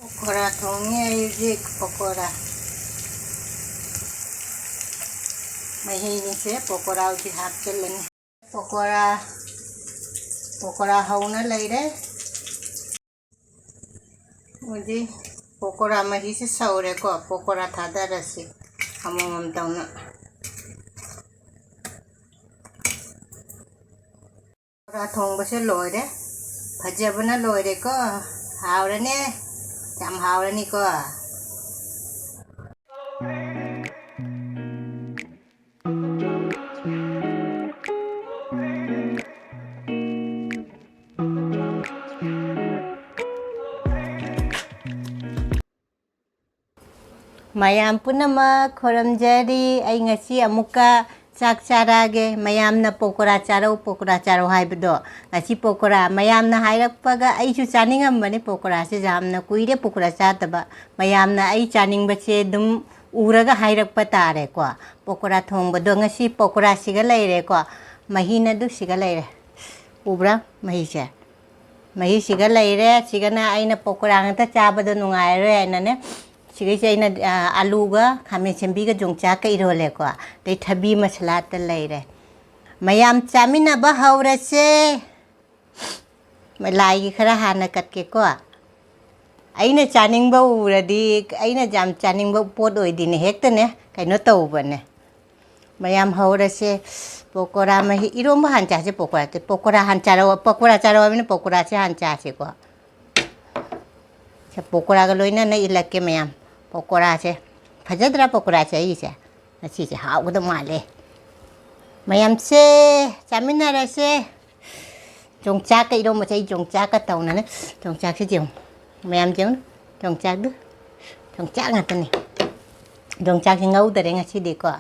पकोड़ा थोंगे ये पकोड़ा महीने से पकोड़ा की हाथ चलने पकोड़ा हाउना लई रे मुझे पकोड़ा मही से सौरे को पकोड़ा था दरसी हम तौना पकोड़ा थोंग से लोरे फजबना लोरे को हावरने जम हावरनी को ꯃꯌꯥꯝ ꯄꯨꯝꯅꯃꯛ ꯈꯣꯏꯔꯝꯖꯔꯤ ꯑꯩ ꯉꯁꯤ ꯑꯃꯨꯛꯀ ꯆꯥꯛ ꯆꯥꯔꯛꯑꯒꯦ ꯃꯌꯥꯝꯅ ꯄꯀꯣꯔꯥ ꯆꯥꯔꯧ ꯍꯥꯏꯕꯗꯣ ꯉꯁꯤ ꯄꯀꯣꯔꯥ ꯃꯌꯥꯝꯅ ꯍꯥꯏꯔꯛꯄꯒ ꯑꯩꯁꯨ ꯆꯥꯅꯤꯡꯉꯝꯕꯅꯤ ꯄꯀꯣꯔꯥꯁꯦ ꯌꯥꯝꯅ ꯀꯨꯏꯔꯦ ꯄꯀꯣꯔꯥ ꯆꯥꯗꯕ ꯃꯌꯥꯝꯅ ꯑꯩ ꯆꯥꯅꯤꯡꯕꯁꯦ ꯑꯗꯨꯝ ꯎꯔꯒ ꯍꯥꯏꯔꯛꯄ ꯇꯥꯔꯦꯀꯣ ꯄꯀꯣꯔꯥ ꯊꯣꯡꯕꯗꯣ ꯉꯁꯤ ꯄꯀꯣꯔꯥꯁꯤꯒ ꯂꯩꯔꯦꯀꯣ ꯃꯍꯤꯅ ꯑꯗꯨ ꯁꯤꯒ ꯂꯩꯔꯦ ꯎꯕ꯭ꯔꯥ ꯃꯍꯤꯁꯦ ꯃꯍꯤꯁꯤꯒ ꯂꯩꯔꯦ ꯁꯤꯒꯅ ꯑꯩꯅ ꯄꯀꯣꯔꯥ ꯉꯥꯛꯇ ꯆꯥꯕꯗꯣ ꯅꯨꯡꯉꯥꯏꯔꯣꯏ ꯍꯥꯏꯅꯅꯦ सिगैसे अना आलूगा खामे सेंबीगा जोंचाका इरोलेको दे थबी मसलात लेरे मयाम चामिनाबा हौरसे लाइगी खरा हाना कटकेको अइना चानिंगबा उरदी अइना जाम चानिंगबा पोट ओइदिने हेक्तने कइनो तौबने मयाम हौरसे पकोड़ा मही इरोंबा हांचासे पकोड़ा चारो पकोड़ा से हांचासेको पकोड़ा का लोइना न इलके मयाम पकोड़ा से फजद्रा पकोड़ा चाहिए अच्छी से हाव तो माले मयाम से चामिनार से जोंचा का इरो मचाई जोंचा का तौना ने जोंचा से जों मयाम जों जोंचा दु जोंचा ngатने जोंचा से ngau दरे ngasi देखो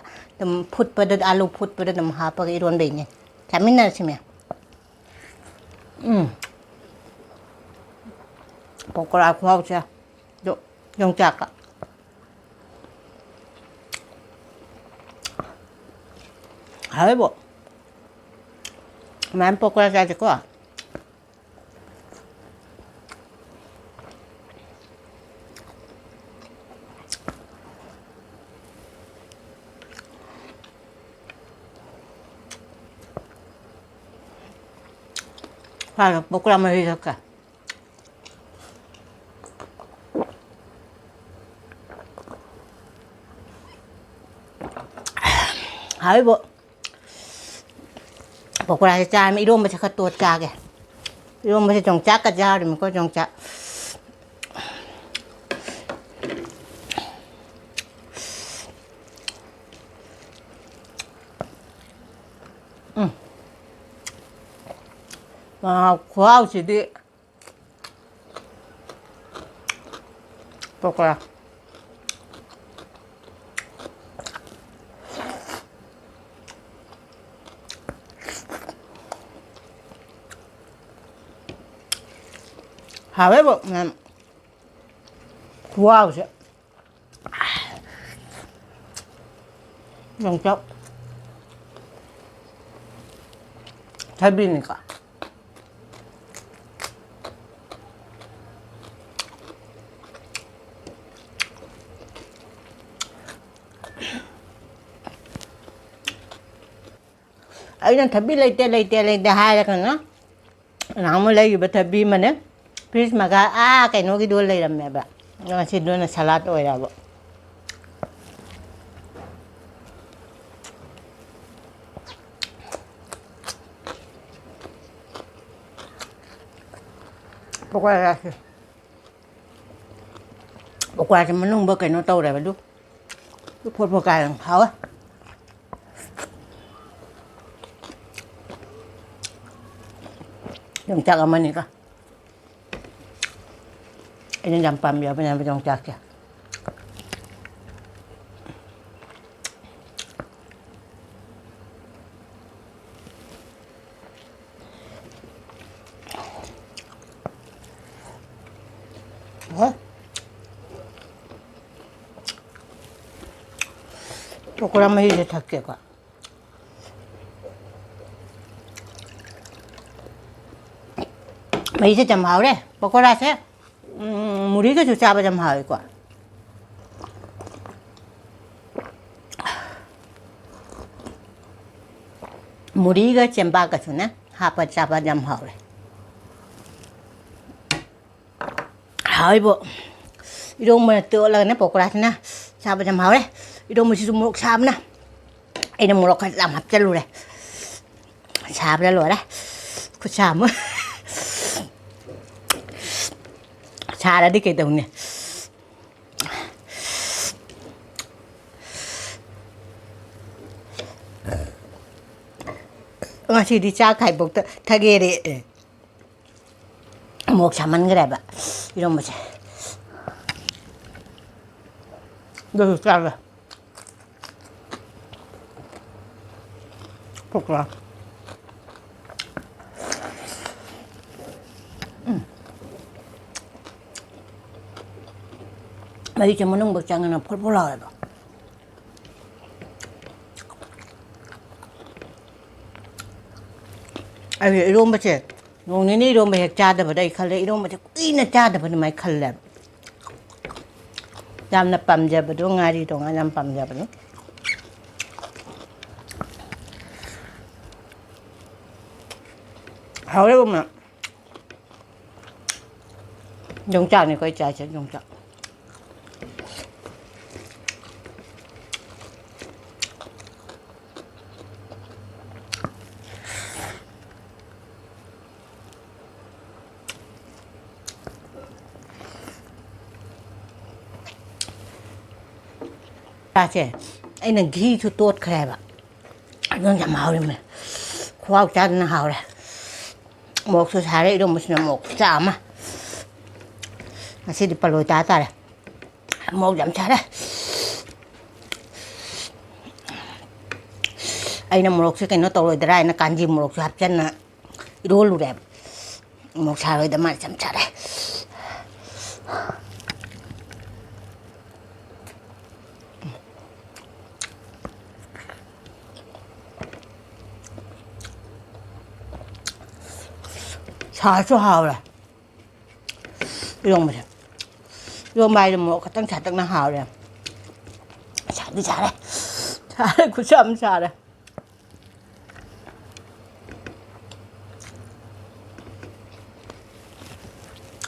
तुम फुट पर आलू फुट पर तुम हाप का इरोन बेने चामिनार से मैं पकोड़ा खुआओ से जो जोंचा का हाय वो मैं पकोड़ा चाहते को हाँ पकोड़ा में ही रखा हाय वो पकोड़ा से चार में इरोम से खतो चागे इरोम से जोंचा का जार में को जोंचा खुआओ सीधी पकोड़ा हावे वो wow sih lengkap tapi nih kak ấy tapi late hai là kan nó mới lấy bữa tapi mà nè Please maga kay no gidul lay ram ba. Nga si do na salat o ya ba. Pokoknya menung ba kay no tau ra ba du. Du phot kay lang hawa. Yung chak aman ni ka. Ini jampam ya penyampai jongcak ya. Pakora में ही थकेगा मैं इसे जमाओ रे पकोड़ा से 무리가 주자바 좀 하고 무리가 잼바가 주네 하바 자바 좀 하고 아이고 이런 뭐 떠올라네 보고라나 자바 좀 하고 이런 뭐 지금 목 잡나 이런 뭐로 같이 làm hấp chân luôn này chạm ra rồi đấy cứ chạm á chà ra đi cái đồng này chỉ đi cha khai bốc thay ghê đấy một chạm ăn cái đẹp ạ 이런 뭐지 너 잘라 볶아 mấy cho nó bột chăng nó phốt phốt lòi rồi ai vậy luôn mà chứ nông này đi luôn mà cha được vào đây khai lấy luôn mà chứ ít là cha được vào đây khai lấy làm là bầm giờ vào đó ngay đi đó ngay làm bầm giờ vào đó hảo đấy không ạ dùng chảo này coi chả chứ dùng chảo à chứ anh là ghi cho tốt khai bạn anh làm hảo đi mà khoa học cha nó hảo đấy một số thái đấy đâu mà nó một chạm mà sẽ đi bảo ta ta này một chạm chả đấy anh làm một số cái nó to rồi đấy nó cán gì một số hấp chân là đôi luôn đẹp một thái rồi đấy mà chạm chả đấy 잘도 하오래 이런 거지 이거 말이 뭐 가장 자작나 하오래 잘해 잘해 구참 잘해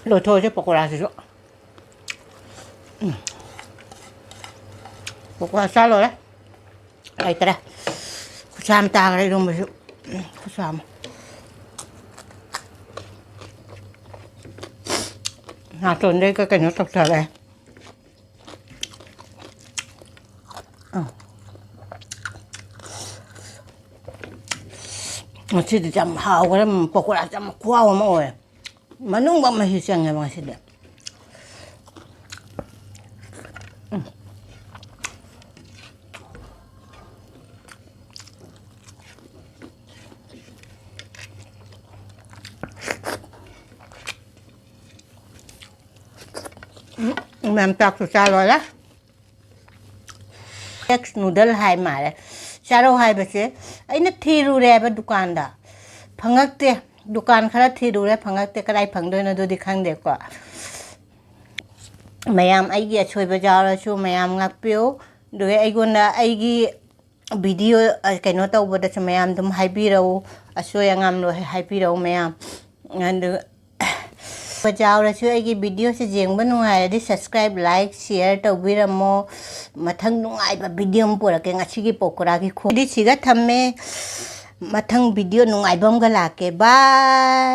rồi thôi chứ bọc ra thì rồi bọc ra sao rồi đấy đây ta đây kucham ta đây luôn mà kucham trộn đây cái nó tập trở này mà chỉ để chăm hào cái mà bọc ra chăm qua mà ơi mà nung băm mà hiền ngày mà xịt đẹp làm tạc rồi sao rồi đó एक noodle हाय मारे चारों हाय बचे अइने थीरू रे बा दुकान दा फंगकते दुकान खरा थीरू रे फंगकते कदाई फंगदो न दो दिखांग देखो मयाम आइगी अछोय बजारसु मयाम ngakpio दुगे आइगोना आइगी वीडियो कइनो तौबदा च मयाम दुम हाइबिराउ अछोय अंगाम लो हाइबिराउ मयाम अंदु बजारसु आइगी वीडियो से जेंगबा नुंगायदि सब्सक्राइब लाइक शेयर तौबिरमो मथंग नुंगाइबा वीडियो म पोरके ngasiगी पोकरागी खोदि सिगा थम्मे मथंग वीडियो नुंगाइबम गा लाके बाय।